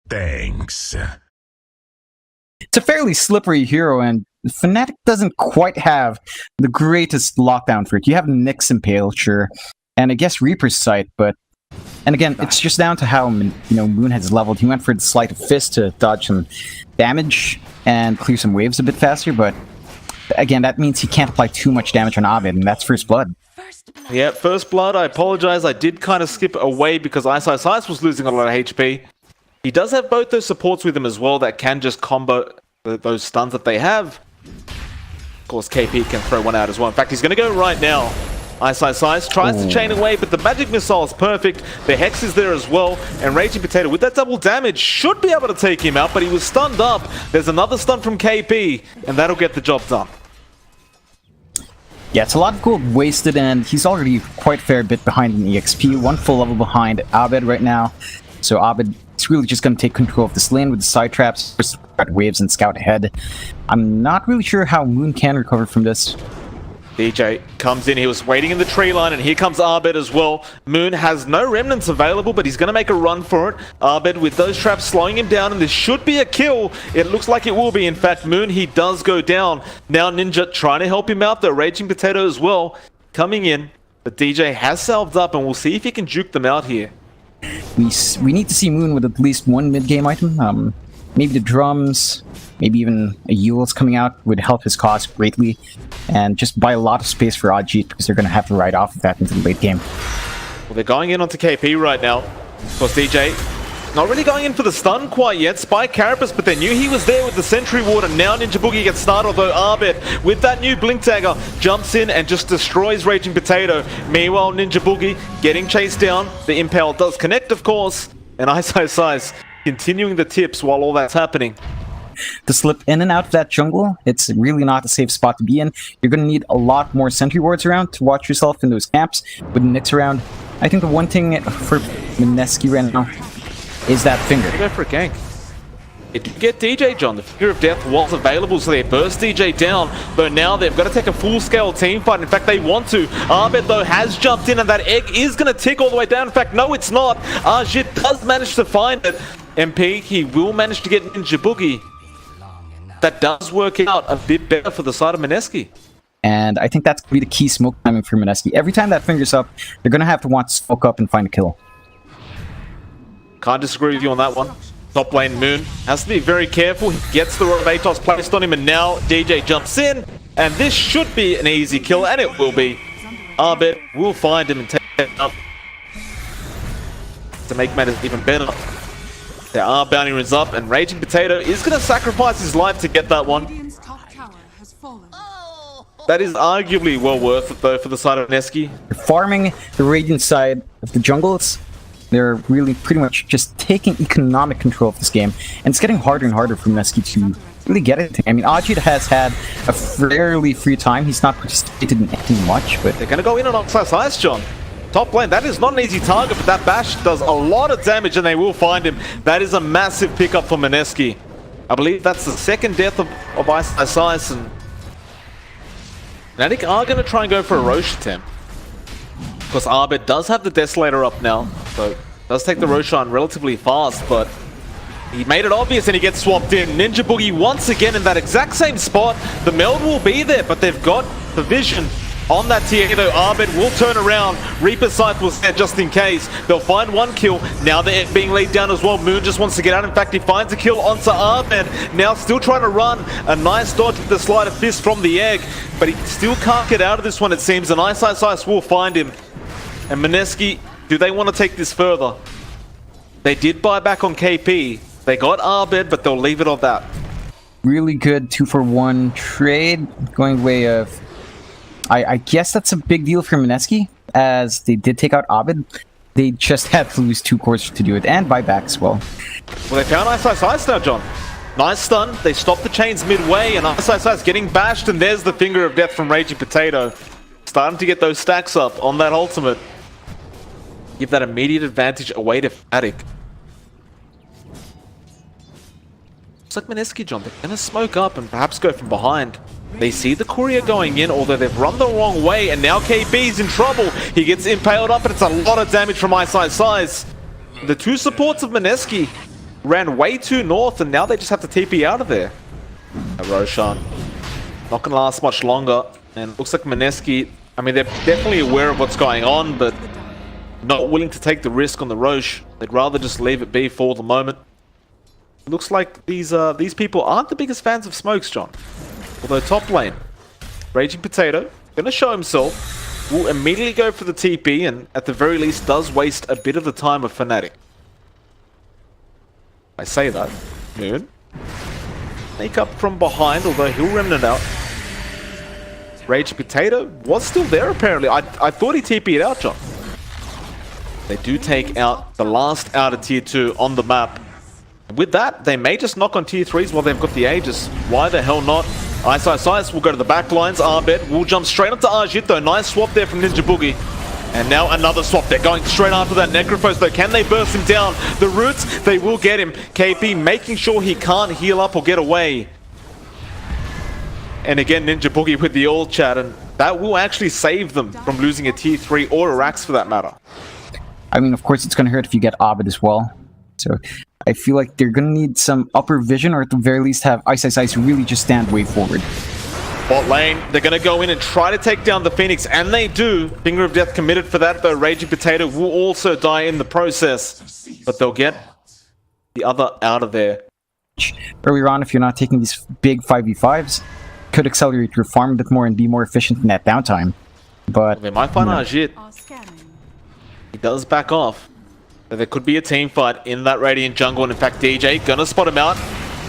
Thanks. It's a fairly slippery hero, and Fnatic doesn't quite have the greatest lockdown for it. You have Nyx Impale, sure, and I guess Reaper's Sight, but... And again, it's just down to how, Moon has leveled. He went for the Sleight of Fist to dodge some damage and clear some waves a bit faster, but again, that means he can't apply too much damage on Abed, and that's First Blood. Yeah, First Blood, I apologize. I did kind of skip away because Ice was losing a lot of HP. He does have both those supports with him as well that can just combo those stuns that they have. Of course, KP can throw one out as well. In fact, he's going to go right now. Ice tries to chain away, but the magic missile is perfect. The Hex is there as well, and Raging Potato with that double damage should be able to take him out, but he was stunned up. There's another stun from KP, and that'll get the job done. Yeah, it's a lot of gold wasted, and he's already quite a fair bit behind in EXP. One full level behind Abed right now. So Abed is really just going to take control of this lane with the side traps, spread waves, and scout ahead. I'm not really sure how Moon can recover from this. DJ comes in, he was waiting in the tree line, and here comes Abed as well. Moon has no remnants available, but he's going to make a run for it. Abed with those traps slowing him down, and this should be a kill. It looks like it will be. In fact, Moon, he does go down. Now Ninja trying to help him out, though. Raging Potato as well coming in, but DJ has salved up, and we'll see if he can juke them out here. We need to see Moon with at least one mid-game item. Maybe the drums, maybe even a Yule's coming out would help his cause greatly, and just buy a lot of space for Ajit because they're going to have to ride off of that into the late game. Well, they're going in onto KP right now. Of course, DJ not really going in for the stun quite yet. Spike Carapace, but they knew he was there with the Sentry Ward, and now Ninja Boogie gets started, although Abed, with that new Blink Dagger, jumps in and just destroys Raging Potato. Meanwhile, Ninja Boogie getting chased down. The Impale does connect, of course, and Ice continuing the tips while all that's happening. To slip in and out of that jungle, it's really not a safe spot to be in. You're going to need a lot more sentry wards around to watch yourself in those camps with Nyx around. I think the one thing for Mineski right now is that finger. Go for a gank. It did get DJ, John. The Finger of Death was available, so they burst DJ down. But now they've got to take a full-scale team fight. In fact, they want to. Abed, though, has jumped in, and that egg is going to tick all the way down. In fact, no, it's not. Ajit does manage to find it. MP, he will manage to get Ninja Boogie. That does work out a bit better for the side of Mineski. And I think that's going to be the key smoke timing for Mineski. Every time that finger's up, they're going to have to want to smoke up and find a kill. Can't disagree with you on that one. Top lane Moon has to be very careful. He gets the Atos placed on him, and now DJ jumps in, and this should be an easy kill, and it will be. Abed will find him and take it up to make matters even better. There are bounty runes up, and Raging Potato is going to sacrifice his life to get that one. That is arguably well worth it, though, for the side of Mineski. They're farming the Radiant side of the jungles. They're really pretty much just taking economic control of this game, and it's getting harder and harder for Mineski to really get it. I mean, Ajit has had a fairly free time. He's not participated in anything much, but... They're going to go in on Ice, John. Top lane, that is not an easy target, but that bash does a lot of damage, and they will find him. That is a massive pickup for Mineski. I believe that's the second death of Ice, and Fnatic are going to try and go for a Rosh attempt. Because Abed does have the Desolator up now, so does take the Roshan relatively fast, but he made it obvious and he gets swapped in. Ninja Boogie once again in that exact same spot. The meld will be there, but they've got the vision on that tier, though. Abed will turn around. Reaper's Sight was there just in case. They'll find one kill. Now they're being laid down as well. Moon just wants to get out. In fact, he finds a kill onto Abed. Now still trying to run. A nice dodge with the Sleight of Fist from the egg, but he still can't get out of this one, it seems. And Ice will find him. And Mineski, do they want to take this further? They did buy back on KP. They got Abed, but they'll leave it on that. Really good 2-for-1 trade going the way of... I guess that's a big deal for Mineski, as they did take out Abed. They just had to lose 2 cores to do it, and buy back as well. Well, they found Ice now, John. Nice stun. They stopped the chains midway, and Ice getting bashed, and there's the Finger of Death from Raging Potato. Starting to get those stacks up on that ultimate. Give that immediate advantage away to Fnatic. Looks like Mineski, John, they're going to smoke up and perhaps go from behind. They see the courier going in, although they've run the wrong way, and now KP's in trouble. He gets impaled up, and it's a lot of damage from Ice. The 2 supports of Mineski ran way too north, and now they just have to TP out of there. Roshan not going to last much longer, and it looks like Mineski, I mean, they're definitely aware of what's going on, but not willing to take the risk on the Roche. They'd rather just leave it be for the moment. It looks like these people aren't the biggest fans of smokes, John. Although top lane, Raging Potato, gonna show himself, will immediately go for the TP, and at the very least does waste a bit of the time of Fnatic. I say that. Moon. Sneak up from behind, although he'll remnant out. Raging Potato was still there apparently. I thought he TP'd out, John. They do take out the last outer tier 2 on the map. With that, they may just knock on tier 3s while they've got the Aegis. Why the hell not? Ice will go to the back lines. Arbed will jump straight up to Ajit though. Nice swap there from Ninja Boogie. And now another swap. They're going straight after that Necrophos though. Can they burst him down? The roots, they will get him. KP making sure he can't heal up or get away. And again, Ninja Boogie with the ult chat, and that will actually save them from losing a tier 3 or a Rax for that matter. I mean, of course, it's going to hurt if you get Abed as well. So I feel like they're going to need some upper vision, or at the very least have Ice really just stand way forward. Bot lane, they're going to go in and try to take down the Phoenix, and they do. Finger of Death committed for that, though. Raging Potato will also die in the process. But they'll get the other out of there. Earlier on, if you're not taking these big 5v5s, could accelerate your farm a bit more and be more efficient in that downtime. But they might find Ajit. He does back off. But there could be a team fight in that Radiant jungle, and in fact DJ gonna spot him out.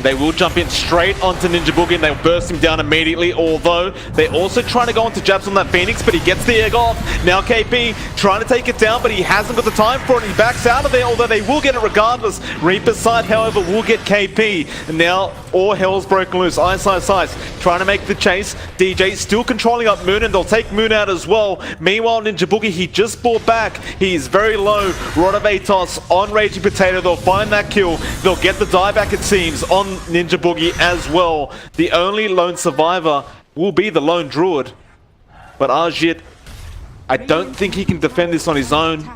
They will jump in straight onto Ninja Boogie and they'll burst him down immediately, although they're also trying to go onto jabs on that Phoenix, but he gets the egg off. Now KP trying to take it down, but he hasn't got the time for it. He backs out of there, although they will get it regardless. Reaper's side, however, will get KP. And now all hell's broken loose. Ice trying to make the chase. DJ still controlling up Moon, and they'll take Moon out as well. Meanwhile, Ninja Boogie, he just bought back. He's very low. Rod of Atos on Raging Potato. They'll find that kill. They'll get the dieback, it seems, on Ninja Boogie as well. The only lone survivor will be the lone druid, but Ajit, I don't think he can defend this on his own.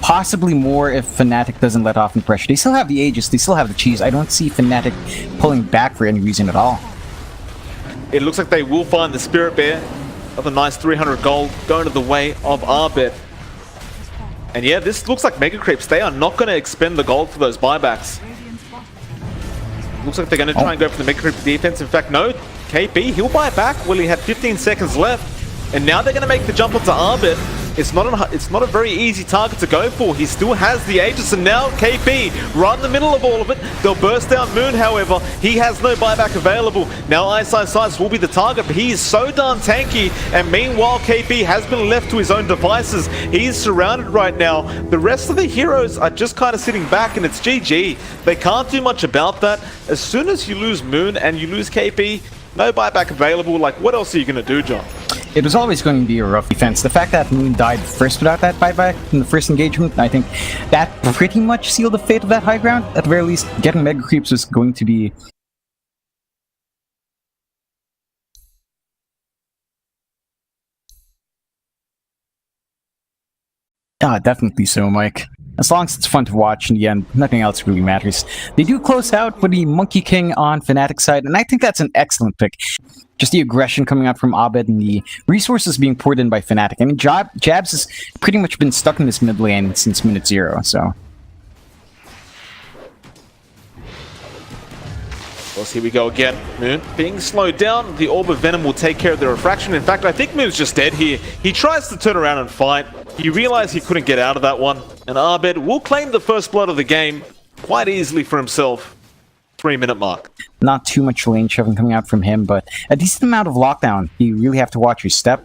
Possibly more if Fnatic doesn't let off the pressure. They still have the Aegis, they still have the cheese. I don't see Fnatic pulling back for any reason at all. It looks like they will find the Spirit Bear of a nice 300 gold going to the way of Arbet. And yeah, this looks like Mega Creeps. They are not going to expend the gold for those buybacks. Looks like they're going to try and go for the Mega Creep defense. In fact, no. KP, he'll buy it back. Well, he had 15 seconds left. And now they're going to make the jump onto Arbit. It's not a very easy target to go for. He still has the Aegis, and now KP right in the middle of all of it. They'll burst down Moon, however. He has no buyback available. Now Ice will be the target, but he is so darn tanky. And meanwhile, KP has been left to his own devices. He's surrounded right now. The rest of the heroes are just kind of sitting back, and it's GG. They can't do much about that. As soon as you lose Moon and you lose KP, no buyback available. Like, what else are you going to do, John? It was always going to be a rough defense. The fact that Moon died first without that buyback in the first engagement, I think that pretty much sealed the fate of that high ground. At the very least, getting Mega Creeps was going to be... definitely so, Mike. As long as it's fun to watch in the end, nothing else really matters. They do close out with the Monkey King on Fnatic side, and I think that's an excellent pick. Just the aggression coming out from Abed and the resources being poured in by Fnatic. I mean, Jabs has pretty much been stuck in this mid lane since minute 0, so... Well, here we go again. Moon being slowed down. The Orb of Venom will take care of the refraction. In fact, I think Moon's just dead here. He tries to turn around and fight. He realized he couldn't get out of that one. And Abed will claim the first blood of the game quite easily for himself. 3-minute mark. Not too much lane shoving coming out from him, but a decent amount of lockdown. You really have to watch your step.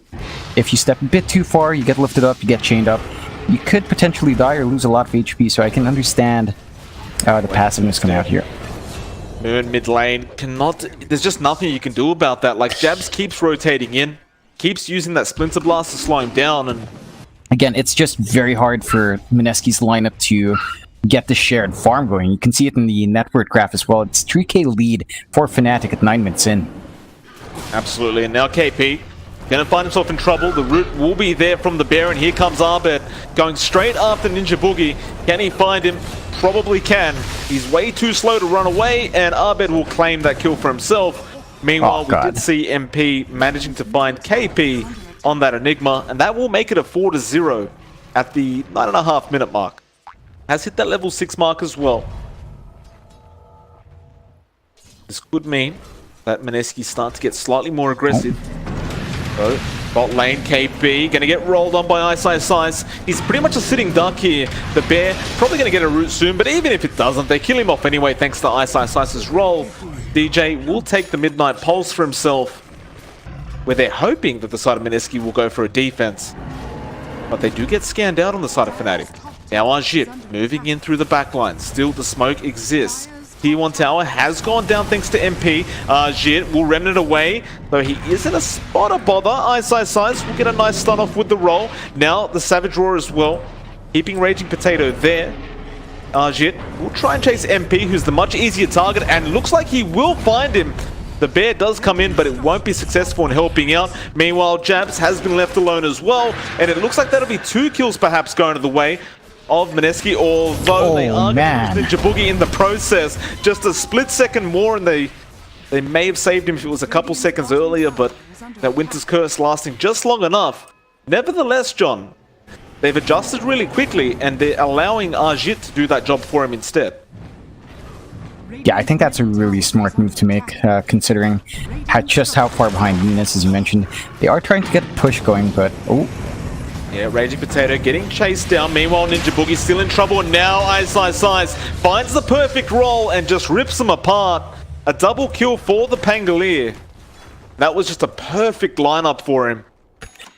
If you step a bit too far, you get lifted up, you get chained up. You could potentially die or lose a lot of HP, so I can understand the passiveness coming out here. Moon mid lane cannot... There's just nothing you can do about that. Like, Jabs keeps rotating in, keeps using that Splinter Blast to slow him down, and... Again, it's just very hard for Mineski's lineup to get the shared farm going. You can see it in the network graph as well. It's 3k lead for Fnatic at 9 minutes in. Absolutely, and now KP gonna find himself in trouble. The root will be there from the Baron. Here comes Arbet going straight after Ninja Boogie. Can he find him? probably can. He's way too slow to run away, and Abed will claim that kill for himself. Meanwhile, we did see MP managing to find KP on that Enigma, and that will make it a 4-0 at the 9.5 minute mark. Has hit that level 6 mark as well. This could mean that Mineski start to get slightly more aggressive. So, bot lane, KP, gonna get rolled on by SEAParis. He's pretty much a sitting duck here. The bear probably gonna get a root soon, but even if it doesn't, they kill him off anyway thanks to SEAParis' roll. DJ will take the Midnight Pulse for himself, where they're hoping that the side of Mineski will go for a defense. But they do get scanned out on the side of Fnatic. Now Ajit moving in through the backline. Still the smoke exists. Tier 1 tower has gone down thanks to MP. Ajit will remnant away, though he is in a spot of bother. SEAParis will get a nice start off with the roll. Now the Savage Roar as well. Keeping Raging Potato there. Ajit will try and chase MP, who's the much easier target, and looks like he will find him. The bear does come in, but it won't be successful in helping out. Meanwhile, Jabs has been left alone as well, and it looks like that'll be 2 kills perhaps going to the way of Mineski, although they are going to use Ninja Boogie in the process. Just a split second more, and they may have saved him if it was a couple seconds earlier, but that Winter's Curse lasting just long enough. Nevertheless, John, they've adjusted really quickly, and they're allowing Ajit to do that job for him instead. Yeah, I think that's a really smart move to make, considering just how far behind Venus, as you mentioned. They are trying to get a push going, but... oh. Yeah, Raging Potato getting chased down. Meanwhile, Ninja Boogie still in trouble, and now SEAParis finds the perfect roll and just rips them apart. A double kill for the Pangolier. That was just a perfect lineup for him.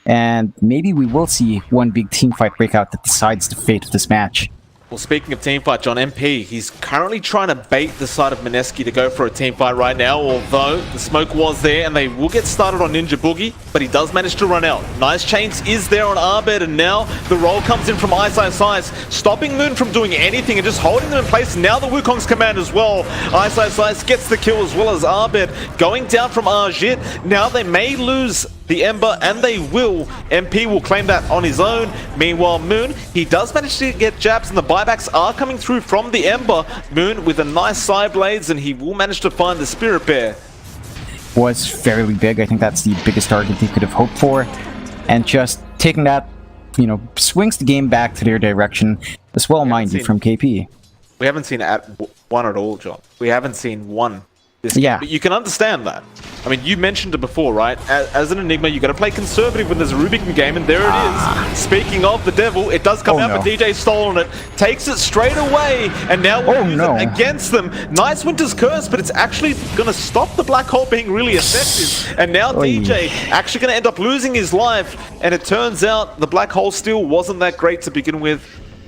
And maybe we will see one big teamfight breakout that decides the fate of this match. Well, speaking of teamfight, John, MP, he's currently trying to bait the side of Mineski to go for a teamfight right now, although the smoke was there, and they will get started on Ninja Boogie, but he does manage to run out. Nice chains is there on Abed, and now the roll comes in from SEAParis, stopping Moon from doing anything and just holding them in place. Now the Wukong's command as well. SEAParis gets the kill as well as Abed, going down from Ajit. Now they may lose the Ember, and they will. MP will claim that on his own. Meanwhile, Moon, he does manage to get jabs, and the buybacks are coming through from the Ember. Moon with a nice side blades, and he will manage to find the Spirit Bear. Was fairly big. I think that's the biggest target he could have hoped for. And just taking that, you know, swings the game back to their direction as well, mind you, from KP. We haven't seen one at all, John. We haven't seen one. Yeah. But you can understand that. I mean, you mentioned it before, right? As an Enigma, you got to play conservative when there's a Rubik in the game, and there it is. Speaking of the devil, it does come out, but DJ stolen it, takes it straight away, and now we'll use it against them. Nice Winter's Curse, but it's actually going to stop the black hole being really effective. And now DJ actually going to end up losing his life, and it turns out the black hole still wasn't that great to begin with.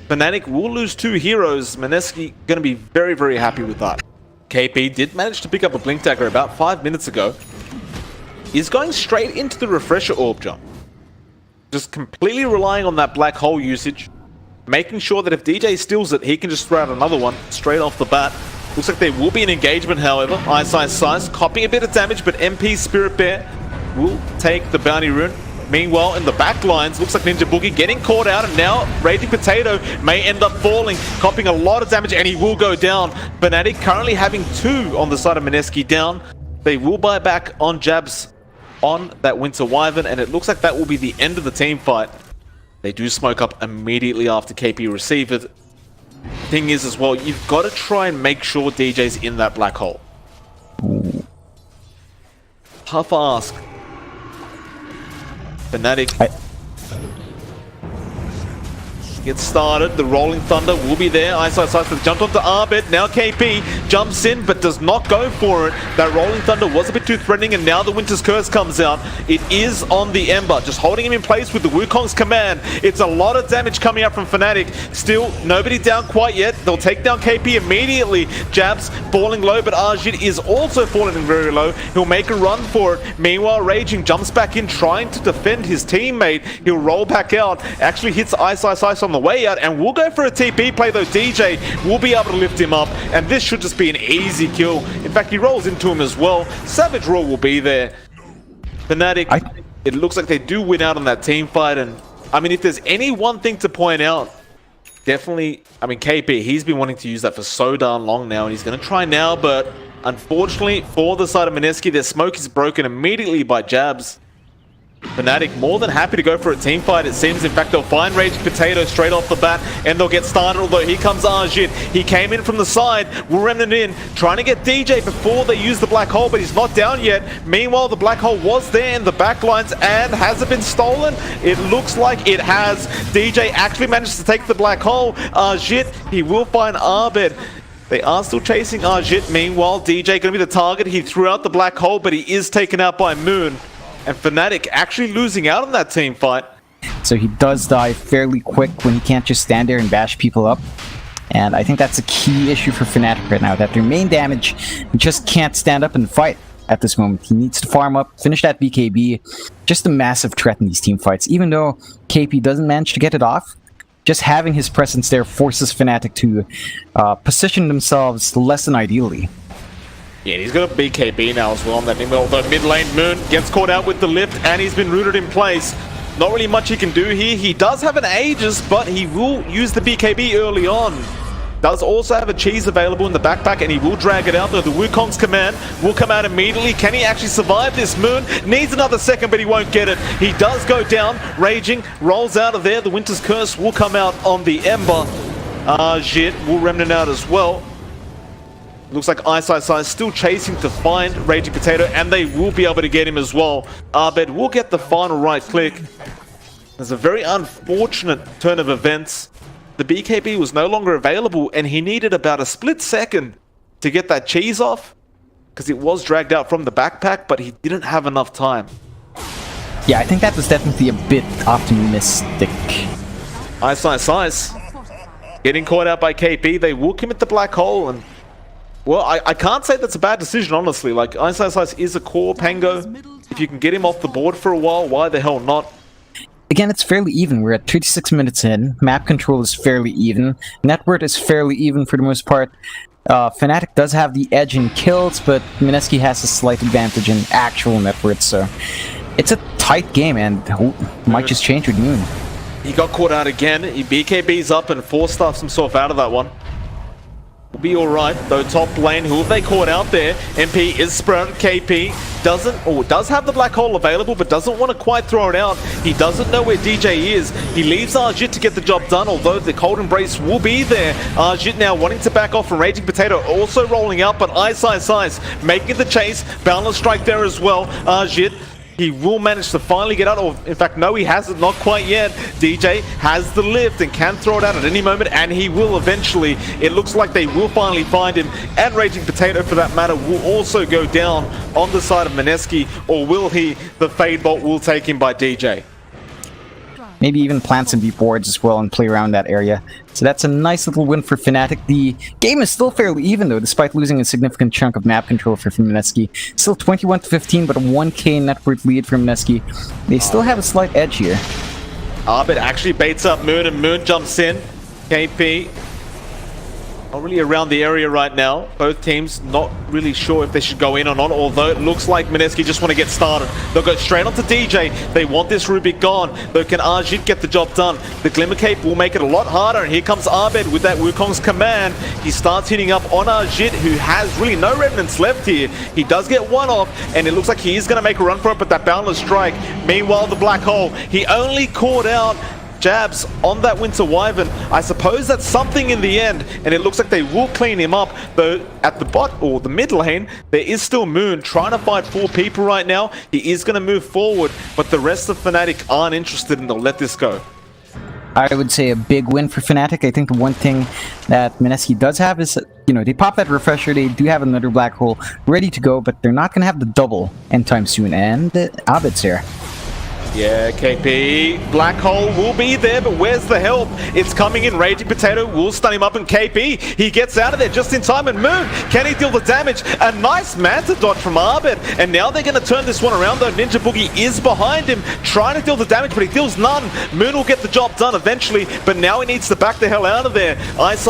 Fnatic will lose 2 heroes. Mineski going to be very, very happy with that. KP did manage to pick up a Blink Dagger about 5 minutes ago. He's going straight into the Refresher Orb jump. Just completely relying on that black hole usage. Making sure that if DJ steals it, he can just throw out another one straight off the bat. Looks like there will be an engagement, however. SEAParis copying a bit of damage, but MP Spirit Bear will take the Bounty Rune. Meanwhile, in the back lines, looks like Ninja Boogie getting caught out, and now Raging Potato may end up falling, copping a lot of damage, and he will go down. Fnatic currently having 2 on the side of Mineski down. They will buy back on jabs on that Winter Wyvern, and it looks like that will be the end of the team fight. They do smoke up immediately after KP receive it. Thing is as well, you've got to try and make sure DJ's in that black hole. Tough ask. Fnatic gets started. The Rolling Thunder will be there. SEAParis jumped onto Abed. Now KP jumps in but does not go for it. That Rolling Thunder was a bit too threatening, and now the Winter's Curse comes out. It is on the Ember, just holding him in place with the Wukong's command. It's a lot of damage coming out from Fnatic. Still, nobody down quite yet. They'll take down KP immediately. Jabs falling low, but Ajit is also falling very low. He'll make a run for it. Meanwhile, Raging jumps back in, trying to defend his teammate. He'll roll back out. Actually hits SEAParis on the way out, and we'll go for a TP play, though DJ will be able to lift him up, and this should just be an easy kill. In fact, he rolls into him as well. Savage Roar will be there. Fnatic, it looks like they do win out on that team fight, and I mean, if there's any one thing to point out definitely, I mean, KP, he's been wanting to use that for so darn long now, and he's going to try now, but unfortunately for the side of Mineski, their smoke is broken immediately by jabs. Fnatic more than happy to go for a team fight, it seems. In fact, they'll find Raging Potato straight off the bat, and they'll get started, although here comes Arjit. He came in from the side, will Remnant in, trying to get DJ before they use the black hole, but he's not down yet. Meanwhile, the black hole was there in the backlines, and has it been stolen? It looks like it has. DJ actually managed to take the black hole. Arjit, he will find Arbed. They are still chasing Arjit. Meanwhile, DJ going to be the target. He threw out the black hole, but he is taken out by Moon. And Fnatic actually losing out on that team fight. So he does die fairly quick when he can't just stand there and bash people up. And I think that's a key issue for Fnatic right now, that their main damage just can't stand up and fight at this moment. He needs to farm up, finish that BKB. Just a massive threat in these team fights. Even though KP doesn't manage to get it off, just having his presence there forces Fnatic to position themselves less than ideally. Yeah, he's got a BKB now as well on that middle. Although mid lane Moon gets caught out with the lift, and he's been rooted in place. Not really much he can do here. He does have an Aegis, but he will use the BKB early on. Does also have a cheese available in the backpack, and he will drag it out, though the Wukong's command will come out immediately. Can he actually survive this? Moon needs another second, but he won't get it. He does go down. Raging rolls out of there. The Winter's Curse will come out on the Ember. Jit will Remnant out as well. Looks like Ice still chasing to find Raging Potato, and they will be able to get him as well. Arbed will get the final right click. There's a very unfortunate turn of events. The BKB was no longer available, and he needed about a split second to get that cheese off, because it was dragged out from the backpack, but he didn't have enough time. Yeah, I think that was definitely a bit optimistic. Ice. Getting caught out by KP, they will commit the black hole, and well, I can't say that's a bad decision, honestly. Like, Ice is a core Pango. If you can get him off the board for a while, why the hell not? Again, it's fairly even. We're at 36 minutes in. Map control is fairly even. Net worth is fairly even for the most part. Fnatic does have the edge in kills, but Mineski has a slight advantage in actual net worth, so it's a tight game, and might just change with Moon. He got caught out again. He BKB's up and four-stuffs himself out of that one. Will be alright, though top lane, who have they caught out there? MP is spread. KP does have the black hole available, but doesn't want to quite throw it out. He doesn't know where DJ is. He leaves Arjit to get the job done, although the cold embrace will be there. Arjit now wanting to back off from Raging Potato, also rolling out, but Ice making the chase. Boundless strike there as well. Arjit, he will manage to finally get out, or in fact, no, he hasn't, not quite yet. DJ has the lift and can throw it out at any moment, and he will eventually. It looks like they will finally find him, and Raging Potato, for that matter, will also go down on the side of Mineski, or will he? The Fade Bolt will take him by DJ. Maybe even plant some deep wards as well and play around that area. So that's a nice little win for Fnatic. The game is still fairly even though, despite losing a significant chunk of map control for Mineski. Still 21-15, but a 1k net worth lead for Mineski. They still have a slight edge here. Arbed actually baits up Moon, and Moon jumps in. KP not really around the area right now. Both teams not really sure if they should go in or not, although it looks like Mineski just want to get started. They'll go straight onto DJ. They want this Rubik gone, though can Arjit get the job done? The Glimmer Cape will make it a lot harder, and here comes Arbed with that Wukong's command. He starts hitting up on Arjit, who has really no remnants left here. He does get one off, and it looks like he is going to make a run for it, but that Boundless Strike. Meanwhile, the Black Hole, he only caught out jabs on that Winter Wyvern. I suppose that's something in the end, and it looks like they will clean him up, though at the bot, or the mid lane, there is still Moon trying to fight 4 people right now. He is going to move forward, but the rest of Fnatic aren't interested, and they'll let this go. I would say a big win for Fnatic. I think the one thing that Mineski does have is, they pop that refresher, they do have another black hole ready to go, but they're not going to have the double anytime soon, and Abed's here. Yeah, KP, Black Hole will be there, but where's the help? It's coming in. Raging Potato will stun him up, and KP, he gets out of there just in time, and Moon, can he deal the damage? A nice Manta dodge from Arbed, and now they're going to turn this one around, though Ninja Boogie is behind him, trying to deal the damage, but he deals none. Moon will get the job done eventually, but now he needs to back the hell out of there. Ice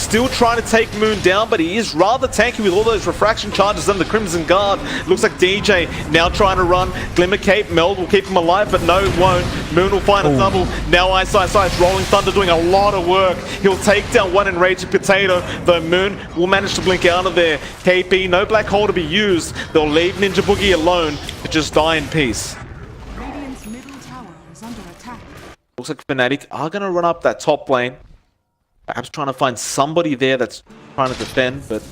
still trying to take Moon down, but he is rather tanky with all those refraction charges and the Crimson Guard. Looks like DJ now trying to run. Glimmer Cape, Meld will keep keep him alive, but no, it won't. Moon will find a double. Now Ice Rolling Thunder doing a lot of work. He'll take down one Enraged Potato, though Moon will manage to blink out of there. KP, no black hole to be used. They'll leave Ninja Boogie alone to just die in peace. Radiant's middle tower is under attack. Looks like Fnatic are going to run up that top lane. Perhaps trying to find somebody there that's trying to defend, but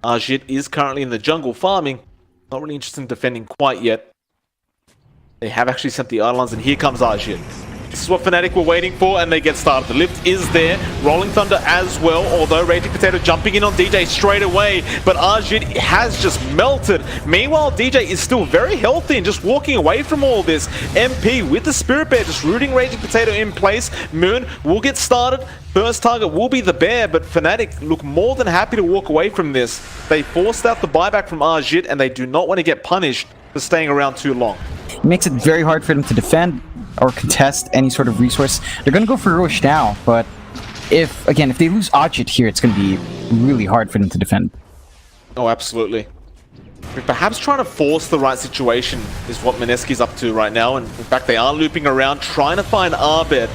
Ajit is currently in the jungle farming. Not really interested in defending quite yet. They have actually sent the Eidolons, and here comes Ajit. This is what Fnatic were waiting for, and they get started. The lift is there. Rolling Thunder as well, although Raging Potato jumping in on DJ straight away. But Ajit has just melted. Meanwhile, DJ is still very healthy and just walking away from all this. MP with the Spirit Bear just rooting Raging Potato in place. Moon will get started. First target will be the Bear, but Fnatic look more than happy to walk away from this. They forced out the buyback from Ajit, and they do not want to get punished for staying around too long. It makes it very hard for them to defend or contest any sort of resource. They're going to go for Roche now, but if they lose Ajit here, it's going to be really hard for them to defend. Oh, absolutely. Perhaps trying to force the right situation is what Mineski's up to right now, and in fact they are looping around trying to find Arbed.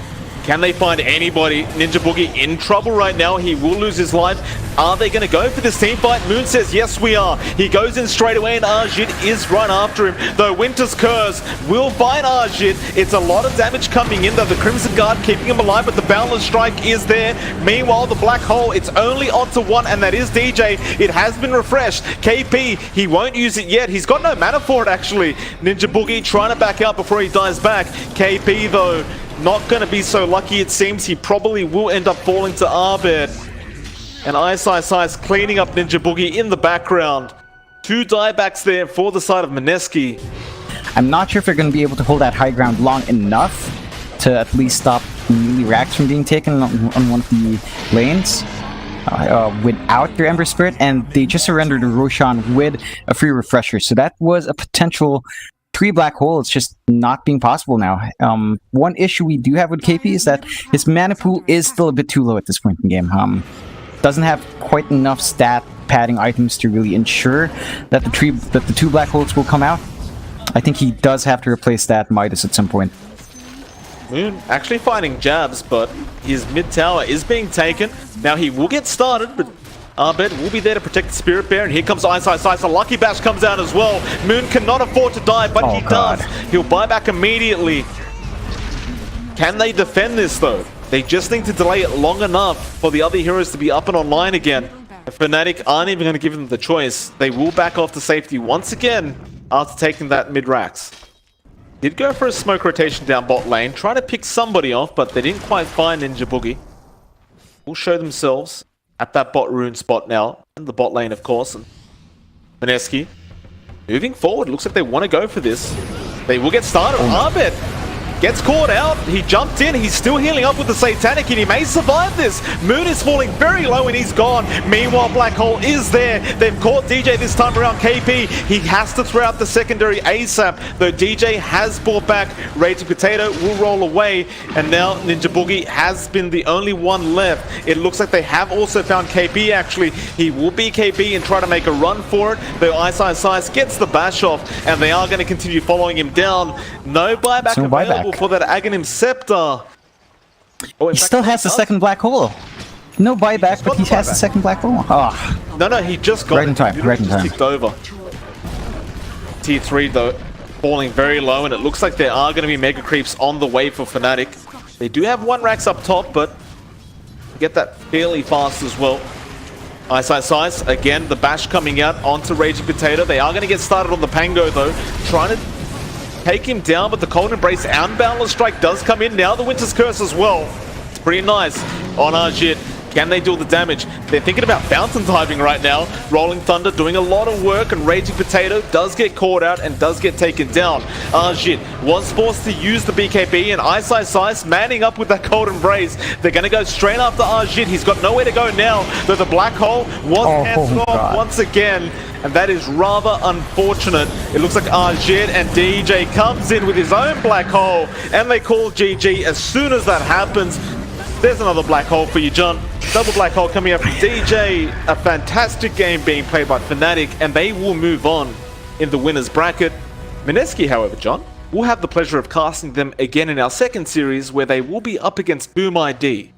Can they find anybody? Ninja Boogie in trouble right now. He will lose his life. Are they going to go for this team fight? Moon says, yes, we are. He goes in straight away, and Ajit is right after him. Though Winter's Curse will find Ajit. It's a lot of damage coming in, though. The Crimson Guard keeping him alive, but the Boundless Strike is there. Meanwhile, the Black Hole, it's only onto one, and that is DJ. It has been refreshed. KP, he won't use it yet. He's got no mana for it, actually. Ninja Boogie trying to back out before he dies back. KP, though, not going to be so lucky, it seems. He probably will end up falling to Arbed. And Ice cleaning up Ninja Boogie in the background. 2 diebacks there for the side of Mineski. I'm not sure if they're going to be able to hold that high ground long enough to at least stop melee racks from being taken on one of the lanes without their Ember Spirit, and they just surrendered to Roshan with a free refresher. So that was a potential 3 black hole. It's just not being possible now. One issue we do have with KP is that his mana pool is still a bit too low at this point in the game. Doesn't have quite enough stat padding items to really ensure that the 2 black holes will come out. I think he does have to replace that Midas at some point. Moon actually finding jabs, but his mid tower is being taken. Now he will get started, but Arbed will be there to protect the Spirit Bear, and here comes Ice. A Lucky Bash comes out as well. Moon cannot afford to die, but he does. He'll buy back immediately. Can they defend this, though? They just need to delay it long enough for the other heroes to be up and online again. If Fnatic aren't even going to give them the choice, they will back off to safety once again after taking that mid-racks. Did go for a smoke rotation down bot lane, trying to pick somebody off, but they didn't quite find Ninja Boogie. Will show themselves at that bot rune spot now, and the bot lane, of course. And Mineski moving forward. Looks like they want to go for this. They will get started. Arbed gets caught out. He jumped in. He's still healing up with the Satanic, and he may survive this. Moon is falling very low, and he's gone. Meanwhile, Black Hole is there. They've caught DJ this time around. KP, he has to throw out the secondary ASAP, though DJ has brought back. Raging Potato will roll away, and now Ninja Boogie has been the only one left. It looks like they have also found KP, actually. He will be KP and try to make a run for it, though Ice gets the bash off, and they are going to continue following him down. No buyback available for that Aghanim Scepter. Oh, he still has the second black hole. No buyback, but he has the second black hole. Oh. No, he just got right in time. Right in time. Ticked over. Tier 3 though, falling very low, and it looks like there are going to be mega creeps on the way for Fnatic. They do have 1 racks up top, but get that fairly fast as well. Ice. Again, the bash coming out onto Raging Potato. They are going to get started on the Pango though, trying to take him down, but the Cold Embrace and Boundless Strike does come in. Now the Winter's Curse as well. It's pretty nice on Ajit. Can they do the damage? They're thinking about Fountain Diving right now. Rolling Thunder doing a lot of work, and Raging Potato does get caught out and does get taken down. Ajit was forced to use the BKB, and Ice manning up with that Cold Embrace. They're going to go straight after Ajit. He's got nowhere to go now, though the Black Hole was cancelled off once again. And that is rather unfortunate. It looks like Ajit and DJ comes in with his own Black Hole, and they call GG as soon as that happens. There's another Black Hole for you, John. Double Black Hole coming out from DJ. A fantastic game being played by Fnatic, and they will move on in the winner's bracket. Mineski, however, John, we'll have the pleasure of casting them again in our second series, where they will be up against Boom ID.